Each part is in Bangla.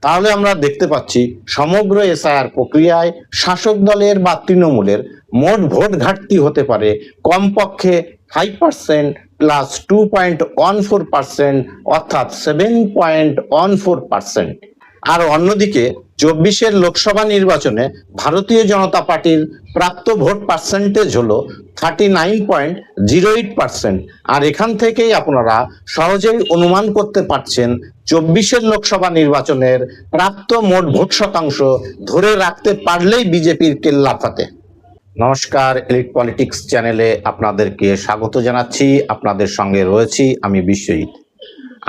তাহলে আমরা দেখতে পাচ্ছি সমগ্র এসআইআর প্রক্রিয়ায় শাসক দলের বা তৃণমূলের মোট ভোট ঘাটতি হতে পারে কমপক্ষে 5% প্লাস 2.14%, অর্থাৎ 7.14%। আর অন্যদিকে 24-এর লোকসভা নির্বাচনে ভারতীয় জনতা পার্টির প্রাপ্ত ভোট পার্সেন্টেজ হলো 39.08%। আর এখান থেকেই আপনারা সহজেই অনুমান করতে পারছেন 24-এর লোকসভা নির্বাচনের প্রাপ্ত মোট ভোট শতাংশ ধরে রাখতে পারলেই বিজেপির কেল্লা ফাতে। নমস্কার, এলিট পলিটিক্স চ্যানেলে আপনাদেরকে স্বাগত জানাচ্ছি। আপনাদের সঙ্গে রয়েছি আমি বিশ্বজিৎ।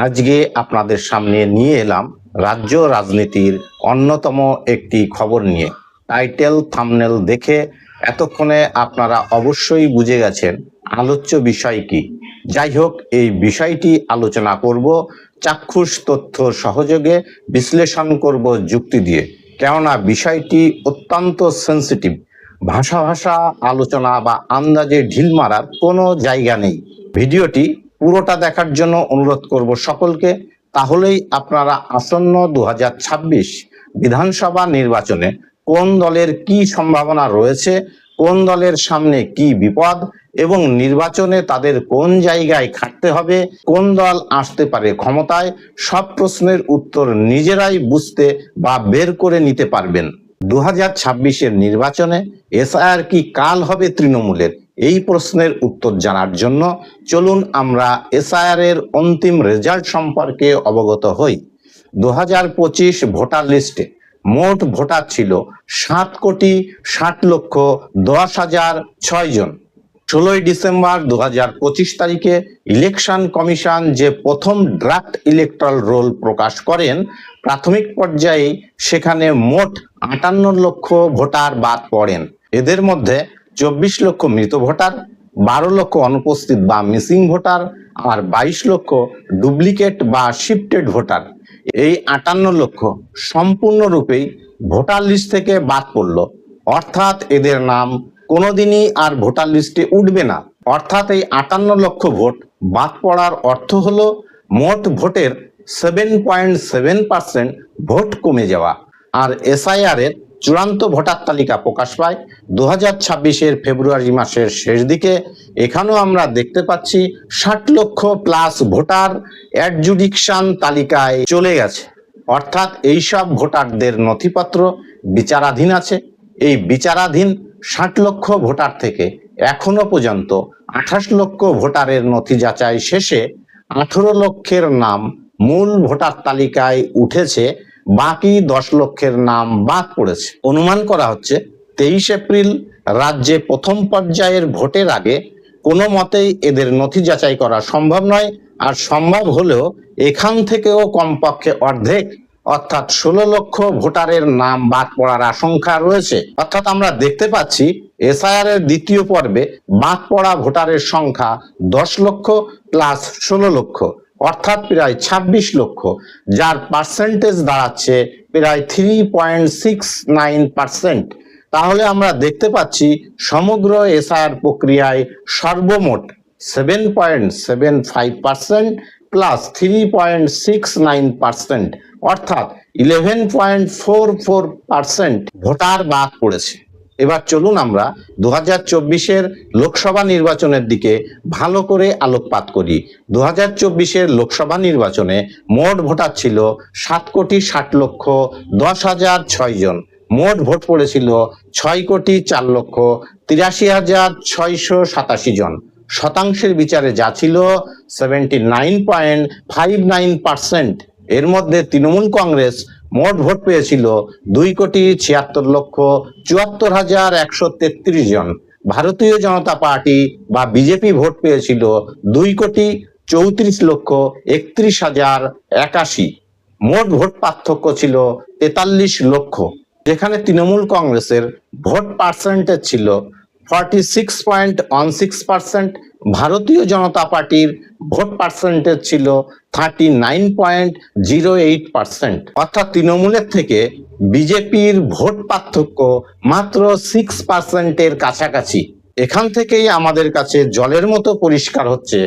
আজকে আপনাদের সামনে নিয়ে এলাম রাজ্য রাজনীতির অন্যতম একটি খবর নিয়ে। টাইটেল থাম্বনেল দেখে এতক্ষণে আপনারা অবশ্যই বুঝে গেছেন আলোচ্য বিষয় কি। যাই হোক, এই বিষয়টি আলোচনা করব চাক্ষুষ তথ্য সহযোগে, বিশ্লেষণ করব যুক্তি দিয়ে, কেননা বিষয়টি অত্যন্ত সেন্সিটিভ। ভাষা আলোচনা বা আন্দাজে ঢিল মারার কোনো জায়গা নেই। ভিডিওটি পুরোটা দেখার জন্য অনুরোধ করব সকলকে। তাহলেই আপনারা আসন্ন 2026 বিধানসভা নির্বাচনে কোন দলের কি সম্ভাবনা রয়েছে, কোন দলের সামনে কি বিপদ এবং নির্বাচনে তাদের কোন জায়গায় খাটতে হবে, কোন দল আসতে পারে ক্ষমতায়, সব প্রশ্নের উত্তর নিজেরাই বুঝতে বা বের করে নিতে পারবেন। 2026-এর নির্বাচনে এসআইআর কি কাল হবে তৃণমূলের? এই প্রশ্নের উত্তর জানার জন্য চলুন আমরা এসআইআর এর অন্তিম রেজাল্ট সম্পর্কে অবগত হই। 2025 ভোটার লিস্টে মোট ভোটার ছিল 7,60,10,006 জন। 16ই ডিসেম্বর 2025 তারিখে ইলেকশন কমিশন যে প্রথম ড্রাফট ইলেকট্রাল রোল প্রকাশ করেন, প্রাথমিক পর্যায়ে সেখানে মোট 58 লক্ষ ভোটার বাদ পড়েন। এদের মধ্যে 24 লক্ষ মৃত ভোটার, 12 লক্ষ অনুপস্থিত বা মিসিং ভোটার আর 22 লক্ষ ডুপ্লিকেট বা শিফটেড ভোটার। এই 58 লক্ষ সম্পূর্ণরূপেই ভোটার লিস্ট থেকে বাদ পড়ল, অর্থাৎ এদের নাম কোনোদিনই আর ভোটার লিস্টে উঠবে না। অর্থাৎ এই 58 লক্ষ ভোট বাদ পড়ার অর্থ হলো মোট ভোটের 7.7% ভোট কমে যাওয়া। আর এসআইআর এর চূড়ান্ত ভোটার তালিকা প্রকাশ পায় 2026-এর ফেব্রুয়ারি মাসের শেষ দিকে। এখানেও আমরা দেখতে পাচ্ছি 60 লক্ষ প্লাস ভোটার অ্যাডজুডিকশন তালিকায় চলে গেছে, অর্থাৎ এইসব ভোটারদের নথিপত্র বিচারাধীন আছে। এই বিচারাধীন 60 লক্ষ ভোটার থেকে এখনো পর্যন্ত 28 লক্ষ ভোটারের নথি যাচাই শেষে 18 লক্ষের নাম মূল ভোটার তালিকায় উঠেছে, বাকি 10 লক্ষের নাম বাদ পড়েছে। অনুমান করা হচ্ছে 23 এপ্রিল রাজ্যে প্রথম পর্যায়ের ভোটের আগে কোনো মতেই এদের নথি যাচাই করা সম্ভব নয়। আর সম্ভব হলেও এখান থেকেও কমপক্ষে অর্ধেক, অর্থাৎ 16 লক্ষ ভোটারের নাম বাদ পড়ার আশঙ্কা রয়েছে। অর্থাৎ আমরা দেখতে পাচ্ছি এসআইআর এর দ্বিতীয় পর্বে বাদ পড়া ভোটারের সংখ্যা 10 লক্ষ প্লাস 16 লক্ষ, অর্থাৎ প্রায় 26 লক্ষ, যার পার্সেন্টেজ দাঁড়াচ্ছে প্রায় 3.69%। তাহলে আমরা দেখতে পাচ্ছি সমগ্র এসআইআর প্রক্রিয়ায় সর্বমোট 7.75% প্লাস 3.69%, অর্থাৎ 11.44% ভোটার বাদ পড়েছে। এবার চলুন আমরা 2024-এর লোকসভা নির্বাচনের দিকে ভালো করে আলোকপাত করি। 2024-এর লোকসভা নির্বাচনে মোট ভোটার ছিল 7,60,10,006 জন। মোট ভোট পড়েছিল 6,04,83,687 জন। শতাংশের বিচারে যা ছিল 79.59%। এর মধ্যে তৃণমূল কংগ্রেস মোট ভোট পেয়েছিল 2,76,74,133 জন। ভারতীয় জনতা পার্টি বা বিজেপি ভোট পেয়েছিল 2,34,31,081। মোট ভোট পার্থক্য ছিল 43 লক্ষ, যেখানে তৃণমূল কংগ্রেসের ভোট পার্সেন্টেজ ছিল 46.16%, ভারতীয় জনতা পার্টির ভোট পার্সেন্টেজ ছিল 39.08%। অর্থাৎ তৃণমূলের থেকে বিজেপির ভোট পার্থক্য মাত্র 6%-এর কাছাকাছি। এখান থেকেই আমাদের কাছে জলের মতো পরিষ্কার হচ্ছে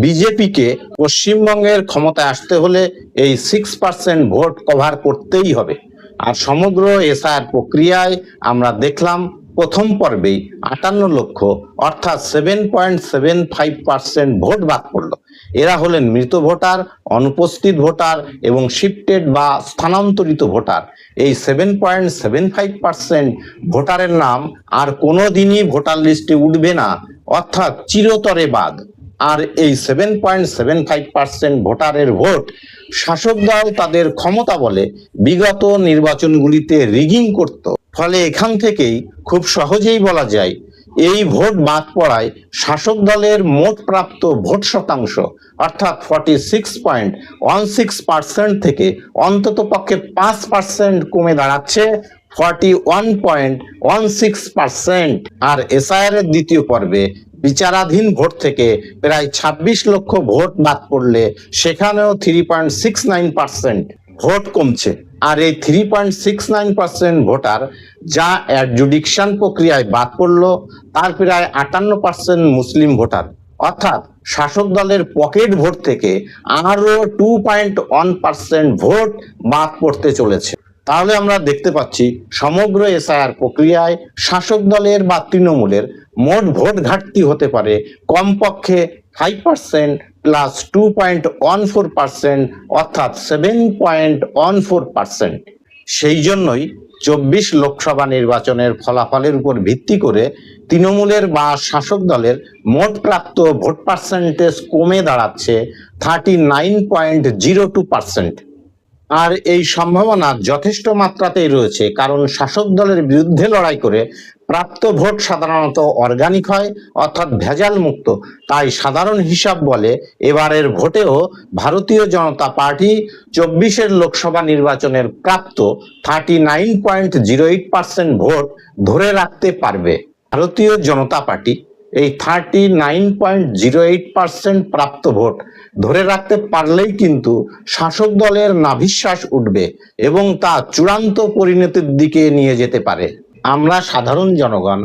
বিজেপিকে পশ্চিমবঙ্গের ক্ষমতায় আসতে হলে এই 6% ভোট কভার করতেই হবে। আর সমগ্র এসআইআর প্রক্রিয়ায় আমরা দেখলাম প্রথম পর্বেই 58 লক্ষ অর্থাৎ 7.75% ভোট বাদ পড়লো। এরা হলেন মৃত ভোটার, অনুপস্থিত ভোটার এবং শিফটেড বা স্থানান্তরিত ভোটার। এই 7.75% ভোটারের নাম আর কোনোদিনই ভোটার লিস্টে উঠবে না, অর্থাৎ চিরতরে বাদ। আর এই 7.75% ভোটারের ভোট শাসক দল তাদের ক্ষমতা বলে বিগত নির্বাচনগুলিতে রিগিং করত। ফলে এখান থেকেই খুব সহজেই বলা যায় এই ভোট বাদ পড়ায় শাসক দলের মোট প্রাপ্ত ভোট শতাংশ অর্থাৎ 46.16% থেকে অন্তত পক্ষে 5% কমে দাঁড়াচ্ছে 41.16%। আর এসআইআর এর দ্বিতীয় পর্বে বিচারাধীন ভোট থেকে প্রায় 26 লক্ষ ভোট বাদ পড়লে সেখানেও 3.69% ভোট কমছে। আর এই 3.69% ভোটার যা অ্যাডজুডিকশন প্রক্রিয়ায় বাদ পড়লো তার প্রায় 58% মুসলিম ভোটার, অর্থাৎ শাসক দলের পকেট ভোট থেকে আরো 2.1% ভোট বাদ পড়তে চলেছে। তাহলে আমরা দেখতে পাচ্ছি সমগ্র এসআইআর প্রক্রিয়ায় শাসক দলের বা তৃণমূলের মোট ভোট ঘাটতি হতে পারে কমপক্ষে 5% প্লাস 2.14% অর্থাৎ 7.14%। সেই জন্যই 24 লোকসভা নির্বাচনের ফলাফলের উপর ভিত্তি করে তৃণমূলের বা শাসক দলের মোট প্রাপ্ত ভোট পার্সেন্টেজ কমে দাঁড়াচ্ছে 39.02%। আর এই সম্ভাবনা যথেষ্ট মাত্রাতেই রয়েছে, কারণ শাসক দলের বিরুদ্ধে লড়াই করে প্রাপ্ত ভোট সাধারণত অর্গানিক হয় অর্থাৎ ভেজাল মুক্ত। তাই সাধারণ হিসাব বলে এবারের ভোটেও ভারতীয় জনতা পার্টি 24 লোকসভা নির্বাচনের প্রাপ্ত 39.08% ভোট ধরে রাখতে পারবে। ভারতীয় জনতা পার্টি এই 39.08% প্রাপ্ত ভোট ধরে রাখতে পারলেই কিন্তু শাসক দলের নাভিশ্বাস উঠবে এবং তা চূড়ান্ত পরিণতির দিকে নিয়ে যেতে পারে। আমরা সাধারণ জনগণ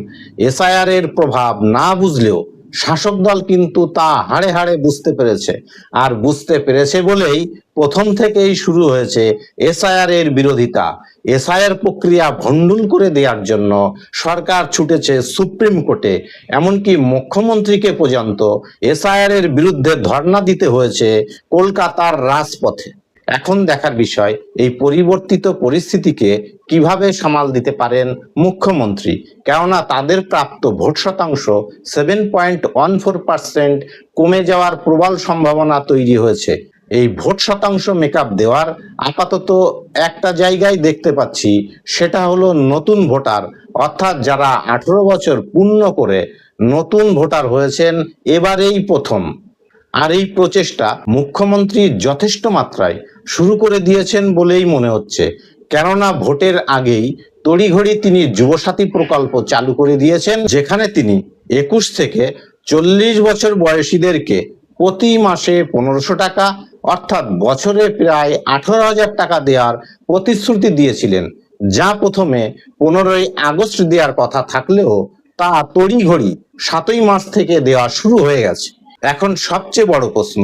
এসআইআর এর প্রভাব না বুঝলেও শাসক দল কিন্তু তা হাড়ে হাড়ে বুঝতে পেরেছে। আর বুঝতে পেরেছে বলেই প্রথম থেকেই শুরু হয়েছে এসআইআর এর বিরোধিতা। এসআইআর প্রক্রিয়া ভণ্ডুল করে দেওয়ার জন্য সরকার ছুটেছে সুপ্রিম কোর্টে, এমনকি মুখ্যমন্ত্রীকে পর্যন্ত এসআইআর এর বিরুদ্ধে ধর্ণা দিতে হয়েছে কলকাতার রাজপথে। এখন দেখার বিষয় এই পরিবর্তিত পরিস্থিতিকে কিভাবে সামাল দিতে পারেন মুখ্যমন্ত্রী, কেননা তাদের প্রাপ্ত ভোট শতাংশ 7.14% কমে যাওয়ার প্রবল সম্ভাবনা তৈরি হয়েছে। এই ভোট শতাংশ মেকআপ দেওয়ার আপাতত একটা জায়গায় দেখতে পাচ্ছি, সেটা হলো নতুন ভোটার, অর্থাৎ যারা 18 বছর পূর্ণ করে নতুন ভোটার হয়েছেন এবারেই প্রথম। আর এই প্রচেষ্টা মুখ্যমন্ত্রী যথেষ্ট মাত্রায় শুরু করে দিয়েছেন বলেই মনে হচ্ছে, কেননা ভোটের আগেই তড়িঘড়ি তিনি যুবসাথী প্রকল্প চালু করে দিয়েছেন, যেখানে তিনি 21 থেকে 40 বছর বয়সীদেরকে প্রতি মাসে 1500 টাকা অর্থাৎ বছরে প্রায় 18,000 টাকা দেওয়ার প্রতিশ্রুতি দিয়েছিলেন, যা প্রথমে 15ই আগস্ট দেওয়ার কথা থাকলেও তা তড়িঘড়ি 7ই মার্চ থেকে দেওয়া শুরু হয়ে গেছে। এখন সবচেয়ে বড় প্রশ্ন,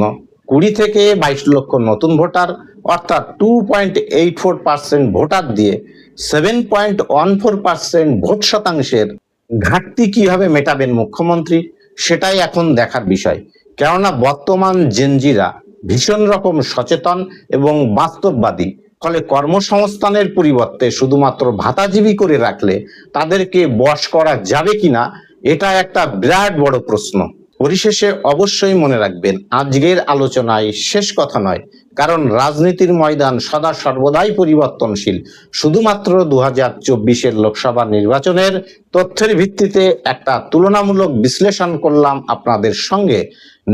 20 থেকে 22 লক্ষ নতুন ভোটার অর্থাৎ 2.84% ভোটার দিয়ে 7.14% ভোট শতাংশের ঘাটতি কিভাবে মেটাবেন মুখ্যমন্ত্রী, সেটাই এখন দেখার বিষয়। কেননা বর্তমান জেনজিরা ভীষণ রকম সচেতন এবং বাস্তববাদী, ফলে কর্মসংস্থানের পরিবর্তে শুধুমাত্র ভাতাজীবী করে রাখলে তাদেরকে বশ করা যাবে কিনা, এটা একটা বিরাট বড় প্রশ্ন। পরিশেষে অবশ্যই মনে রাখবেন, আজকের আলোচনায় শেষ কথা নয়, কারণ রাজনীতির ময়দান সদা সর্বদাই পরিবর্তনশীল। শুধুমাত্র 2024 লোকসভা নির্বাচনের তথ্যের ভিত্তিতে একটা তুলনামূলক বিশ্লেষণ করলাম আপনাদের সঙ্গে।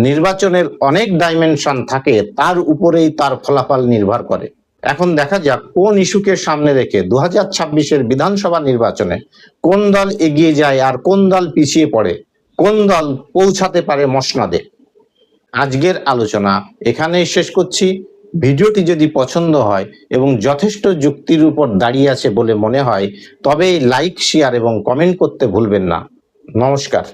নির্বাচনের অনেক ডাইমেনশন থাকে, তার উপরেই তার ফলাফল নির্ভর করে। এখন দেখা যাক কোন ইস্যুকে সামনে রেখে 2026 বিধানসভা নির্বাচনে কোন দল এগিয়ে যায় আর কোন দল পিছিয়ে পড়ে, কোন দল পৌঁছাতে পারে মসনদে। আজকের আলোচনা এখানেই শেষ করছি। ভিডিওটি যদি পছন্দ হয় এবং যথেষ্ট যুক্তির উপর দাঁড়িয়ে আছে বলে মনে হয়, তবে লাইক, শেয়ার এবং কমেন্ট করতে ভুলবেন না। নমস্কার।